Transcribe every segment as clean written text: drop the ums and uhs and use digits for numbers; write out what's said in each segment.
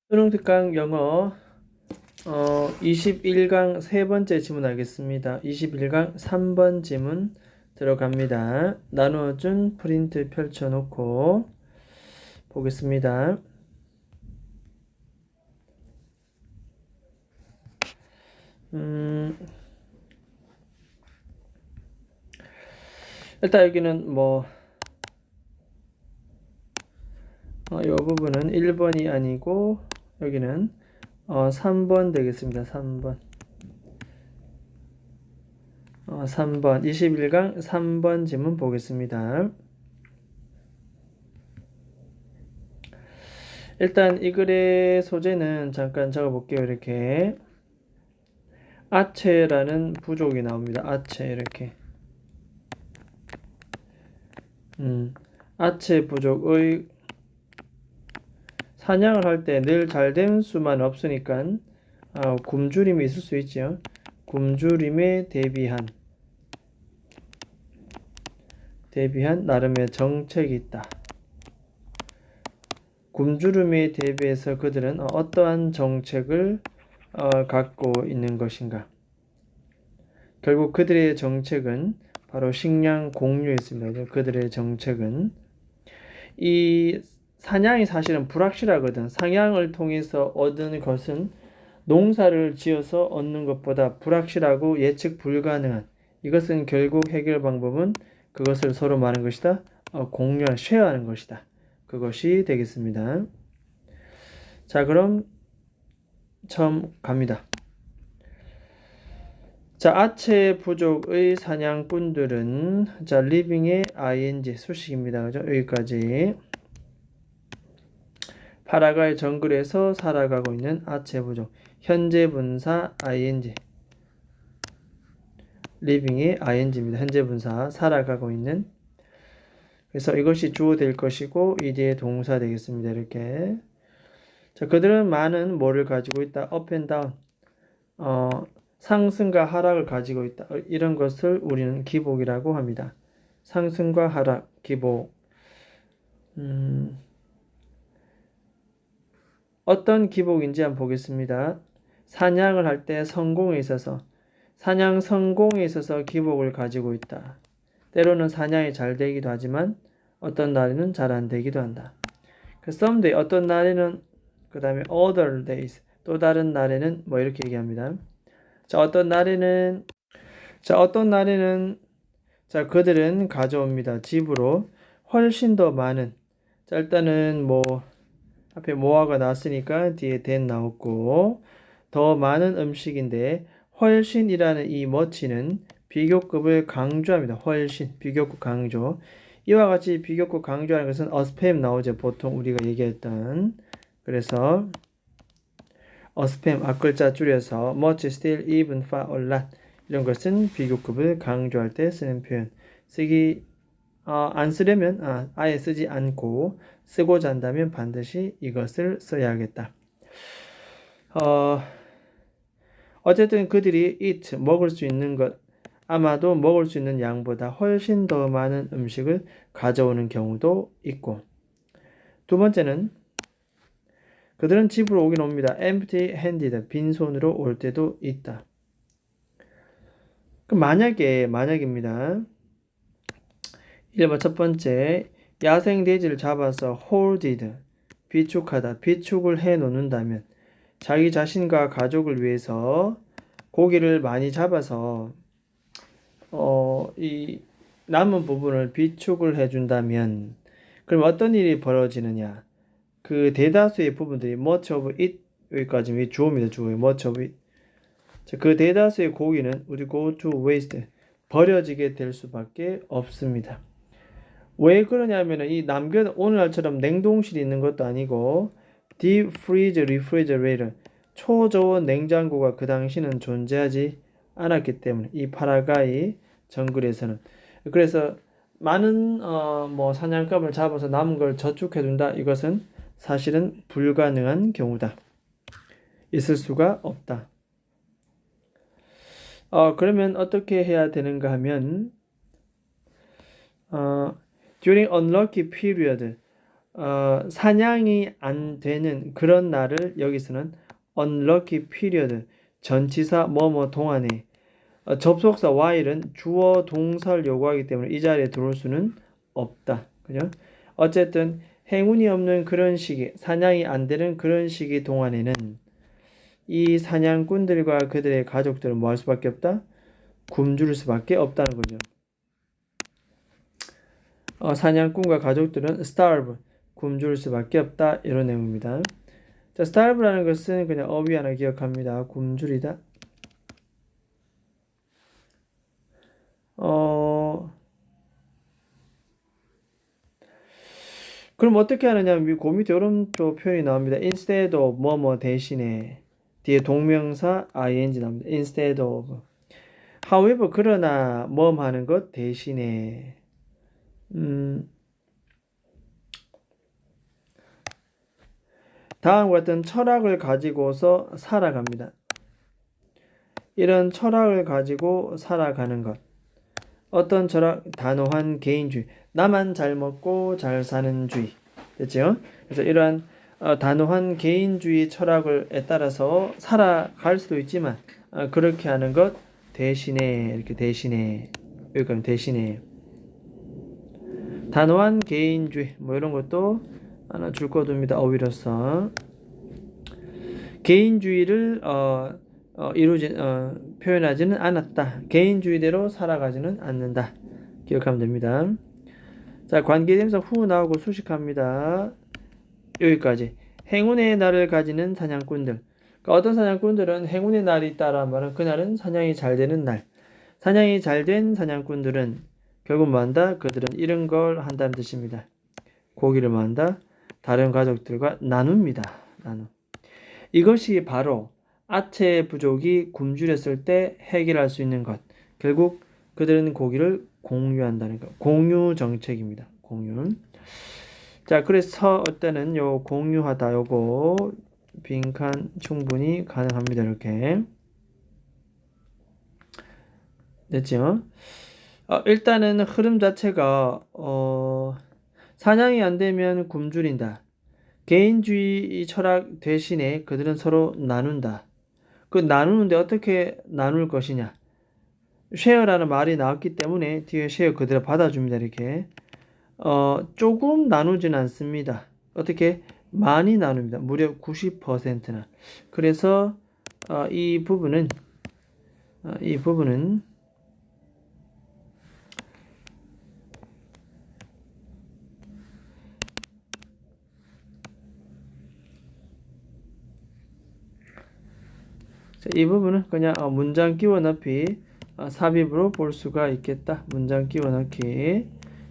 수능 특강 영어 21강 세 번째 지문 하겠습니다. 21강 3번 지문 들어갑니다. 나누어준 프린트 펼쳐놓고 보겠습니다. 일단 여기는 이 부분은 1번이 아니고 여기는 3번 되겠습니다. 3번 21강 3번 지문 보겠습니다. 일단 이 글의 소재는 잠깐 적어볼게요. 이렇게 아체라는 부족이 나옵니다. 아체 이렇게 아체 부족의 사냥을 할 때 늘 잘된 수만 없으니까 굶주림이 있을 수 있죠. 굶주림에 대비한 나름의 정책이 있다. 굶주림에 대비해서 그들은 어떠한 정책을 갖고 있는 것인가. 결국 그들의 정책은 바로 식량 공유였습니다. 그들의 정책은 이 사냥이 사실은 불확실하거든. 사냥을 통해서 얻은 것은 농사를 지어서 얻는 것보다 불확실하고 예측 불가능한, 이것은 결국 해결 방법은 그것을 서로 말하는 것이다. 공유한, 쉐어하는 것이다. 그것이 되겠습니다. 자, 그럼 처음 갑니다. 자, 아체 부족의 사냥꾼들은 living의 ing 수식입니다. 그죠? 여기까지. 파라과이 정글에서 살아가고 있는 아체 부족. 현재 분사 ing. living의 ing입니다. 현재 분사 살아가고 있는. 그래서 이것이 주어 될 것이고 이 뒤에 동사 되겠습니다. 이렇게. 자, 그들은 많은 뭐를 가지고 있다. up and down. 상승과 하락을 가지고 있다. 이런 것을 우리는 기복이라고 합니다. 상승과 하락, 기복. 어떤 기복인지 한번 보겠습니다. 사냥을 할 때 성공에 있어서, 사냥 성공에 있어서 기복을 가지고 있다. 때로는 사냥이 잘 되기도 하지만 어떤 날에는 잘 안 되기도 한다. someday, 어떤 날에는, 그 다음에 other days, 또 다른 날에는 이렇게 얘기합니다. 자, 어떤 날에는 자, 그들은 가져옵니다. 집으로 훨씬 더 많은. 자, 일단은 앞에 모아가 나왔으니까 뒤에 then 나왔고, 더 많은 음식인데 훨씬이라는 이 much는 비교급을 강조합니다. 훨씬, 비교급 강조. 이와 같이 비교급 강조하는 것은 spam 나오죠. 보통 우리가 얘기했던. 그래서 spam 앞글자 줄여서 much, still, even, far, a lot 이런 것은 비교급을 강조할 때 쓰는 표현. 안 쓰려면 아예 쓰지 않고 쓰고자 한다면 반드시 이것을 써야겠다. 어쨌든 그들이 eat, 먹을 수 있는 것, 아마도 먹을 수 있는 양보다 훨씬 더 많은 음식을 가져오는 경우도 있고, 두 번째는 그들은 집으로 오긴 옵니다. empty-handed, 빈손으로 올 때도 있다. 그럼 만약입니다. 1번 첫 번째, 야생 돼지를 잡아서 hoarded, 비축하다, 비축을 해 놓는다면 자기 자신과 가족을 위해서 고기를 많이 잡아서 이 남은 부분을 비축을 해준다면 그럼 어떤 일이 벌어지느냐? 그 대다수의 부분들이 much of it, 여기까지 주어입니다. 주어. much of it. 자, 그 대다수의 고기는 would go to waste, 버려지게 될 수밖에 없습니다. 왜 그러냐면은 이 오늘날처럼 냉동실이 있는 것도 아니고 deep freeze refrigerator, 초저온 냉장고가 그 당시는 존재하지 않았기 때문에 이 파라과이 정글에서는, 그래서 많은 사냥감을 잡아서 남은 걸 저축해 둔다. 이것은 사실은 불가능한 경우다. 있을 수가 없다. 그러면 어떻게 해야 되는가 하면 during unlucky period, 사냥이 안 되는 그런 날을 여기서는 unlucky period 전치사 뭐뭐 동안에 접속사 while은 주어 동사를 요구하기 때문에 이 자리에 들어올 수는 없다. 그죠? 어쨌든 행운이 없는 그런 시기, 사냥이 안 되는 그런 시기 동안에는 이 사냥꾼들과 그들의 가족들은 뭐 할 수밖에 없다? 굶주릴 수밖에 없다는 거죠. 사냥꾼과 가족들은 starve, 굶주릴 수밖에 없다. 이런 내용입니다. 자, starve라는 것은 그냥 어휘 하나 기억합니다. 굶주리다. 그럼 어떻게 하느냐? 그 밑에 이런 또 표현이 나옵니다. instead of 뭐뭐 대신에 뒤에 동명사 ing 나옵니다. instead of. however 그러나 뭐 하는 것 대신에 다음과 같은 철학을 가지고서 살아갑니다. 이런 철학을 가지고 살아가는 것. 어떤 철학? 단호한 개인주의. 나만 잘 먹고 잘 사는 주의. 됐죠? 그래서 이러한 단호한 개인주의 철학에 따라서 살아갈 수도 있지만 그렇게 하는 것 대신에 이렇게 대신에 여기까지 대신에 단호한 개인주의 뭐 이런 것도 하나 줄 거둡니다. 어휘로서 개인주의를 표현하지는 않았다. 개인주의대로 살아가지는 않는다. 기억하면 됩니다. 자, 관계대명사 후 나오고 수식합니다. 여기까지. 행운의 날을 가지는 사냥꾼들. 그러니까 어떤 사냥꾼들은 행운의 날이 있다라는 말은 그날은 사냥이 잘 되는 날. 사냥이 잘 된 사냥꾼들은 결국 뭐 한다? 그들은 이런 걸 한다는 뜻입니다. 고기를 뭐 한다? 다른 가족들과 나눕니다. 나눔. 이것이 바로 아체 부족이 굶주렸을 때 해결할 수 있는 것. 결국 그들은 고기를 공유한다는 것. 공유 정책입니다. 공유. 자, 그래서 어때는 요 공유하다 요거 빈칸 충분히 가능합니다. 이렇게. 됐죠? 일단은 흐름 자체가 사냥이 안 되면 굶주린다. 개인주의 철학 대신에 그들은 서로 나눈다. 그 나누는데 어떻게 나눌 것이냐? 쉐어라는 말이 나왔기 때문에 뒤에 쉐어 그대로 받아줍니다. 이렇게 조금 나누진 않습니다. 어떻게? 많이 나눕니다. 무려 90%나. 그래서 이 부분은 이 부분은 그냥 문장 끼워 넣기 삽입으로 볼 수가 있겠다. 문장 끼워 넣기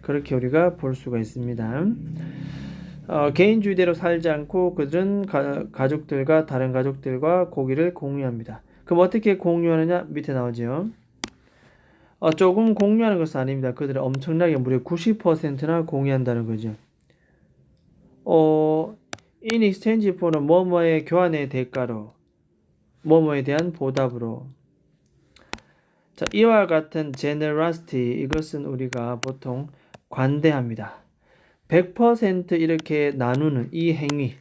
그렇게 우리가 볼 수가 있습니다. 개인주의대로 살지 않고 그들은 가족들과 다른 가족들과 고기를 공유합니다. 그럼 어떻게 공유하느냐? 밑에 나오죠. 조금 공유하는 것은 아닙니다. 그들은 엄청나게 무려 90%나 공유한다는 거죠. in exchange for는 뭐뭐의 교환의 대가로 뭐뭐에 대한 보답으로. 자, 이와 같은 generosity 이것은 우리가 보통 관대합니다. 100% 이렇게 나누는 이 행위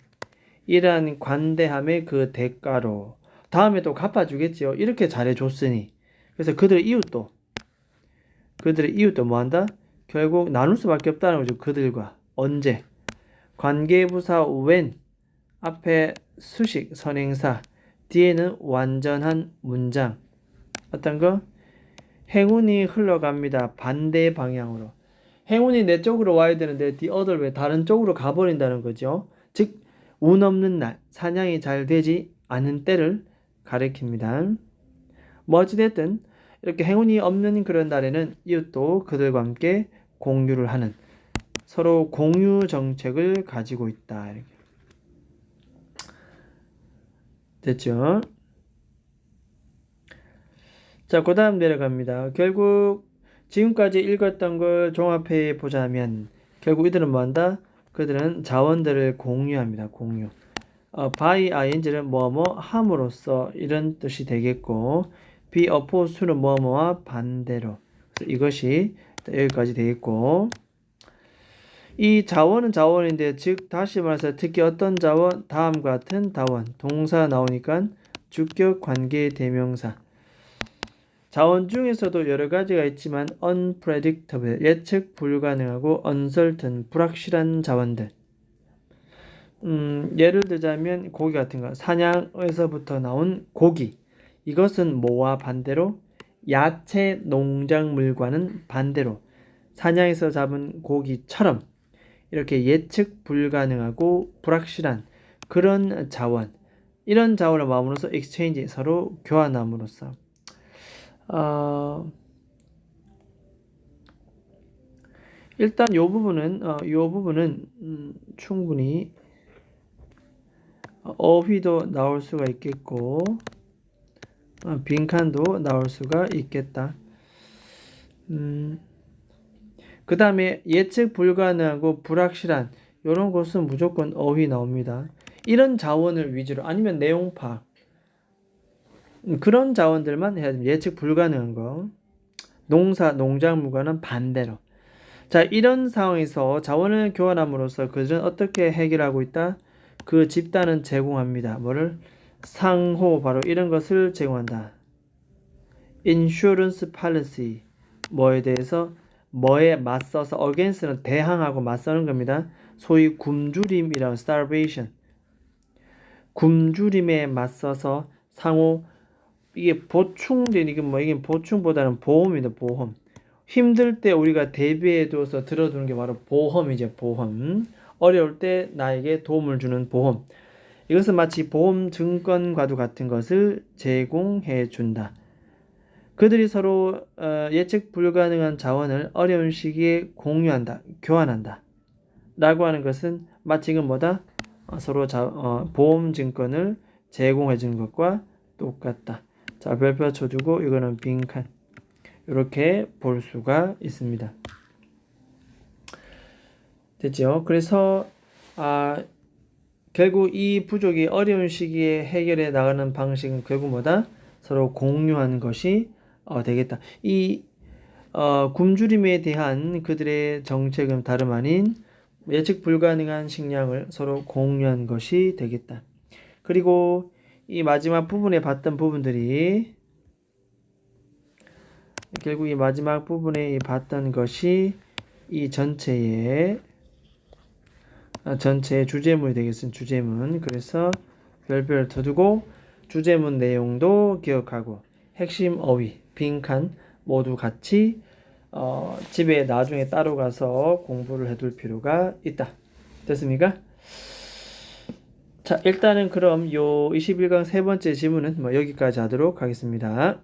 이러한 관대함의 그 대가로 다음에 또 갚아주겠지요. 이렇게 잘해줬으니. 그래서 그들의 이웃도 뭐한다? 결국 나눌 수밖에 없다는 거죠. 그들과. 언제? 관계부사 when 앞에 수식 선행사 뒤에는 완전한 문장. 어떤 거? 행운이 흘러갑니다. 반대 방향으로. 행운이 내 쪽으로 와야 되는데 the other way 다른 쪽으로 가버린다는 거죠. 즉 운 없는 날, 사냥이 잘 되지 않은 때를 가리킵니다. 뭐 어찌됐든 이렇게 행운이 없는 그런 날에는 이웃도 그들과 함께 공유를 하는 서로 공유 정책을 가지고 있다. 이렇게. 됐죠? 자, 그 다음 내려갑니다. 결국 지금까지 읽었던 걸 종합해 보자면 결국 이들은 뭐한다? 그들은 자원들을 공유합니다. 공유. by ing는 뭐뭐 함으로써 이런 뜻이 되겠고 be opposed to는 뭐뭐와 반대로. 그래서 이것이 여기까지 되겠고 이 자원은 자원인데 즉 다시 말해서 특히 어떤 자원 다음과 같은 다원 동사 나오니까 주격 관계 대명사 자원 중에서도 여러 가지가 있지만 unpredictable 예측 불가능하고 uncertain 불확실한 자원들 예를 들자면 고기 같은 거 사냥에서부터 나온 고기 이것은 뭐와 반대로 야채 농작물과는 반대로 사냥에서 잡은 고기처럼 이렇게 예측 불가능하고 불확실한 그런 자원 이런 자원을 마음으로써 exchange 서로 교환함으로써 일단 요 부분은 충분히 어휘도 나올 수가 있겠고 빈칸도 나올 수가 있겠다. 그 다음에 예측 불가능하고 불확실한 이런 것은 무조건 어휘 나옵니다. 이런 자원을 위주로 아니면 내용 파악 그런 자원들만 해야 됩니다. 예측 불가능한 거 농사 농작물과는 반대로 자 이런 상황에서 자원을 교환함으로써 그들은 어떻게 해결하고 있다? 그 집단은 제공합니다. 뭐를? 상호 바로 이런 것을 제공한다. insurance policy 뭐에 대해서 뭐에 맞서서 against는 대항하고 맞서는 겁니다. 소위 굶주림이라는 starvation 굶주림에 맞서서 상호 이게 보충된 이게 보충보다는 보험입니다. 보험 힘들 때 우리가 대비해둬서 들어두는 게 바로 보험이죠. 보험 어려울 때 나에게 도움을 주는 보험 이것은 마치 보험 증권과도 같은 것을 제공해 준다. 그들이 서로 예측 불가능한 자원을 어려운 시기에 공유한다, 교환한다. 라고 하는 것은 마치 이건 뭐다? 서로 보험 증권을 제공해 주는 것과 똑같다. 자, 별표 쳐주고 이거는 빈칸. 이렇게 볼 수가 있습니다. 됐죠? 그래서 결국 이 부족이 어려운 시기에 해결해 나가는 방식은 결국 뭐다? 서로 공유하는 것이 되겠다. 이 굶주림에 대한 그들의 정책은 다름 아닌 예측 불가능한 식량을 서로 공유한 것이 되겠다. 그리고 이 마지막 부분에 봤던 부분들이 결국 이 마지막 부분에 봤던 것이 이 전체의 주제문이 되겠습니다. 주제문. 그래서 별별 쳐두고 주제문 내용도 기억하고 핵심 어휘, 빈칸 모두 같이 집에 나중에 따로 가서 공부를 해둘 필요가 있다. 됐습니까? 자, 일단은 그럼 요 21강 세 번째 지문은 여기까지 하도록 하겠습니다.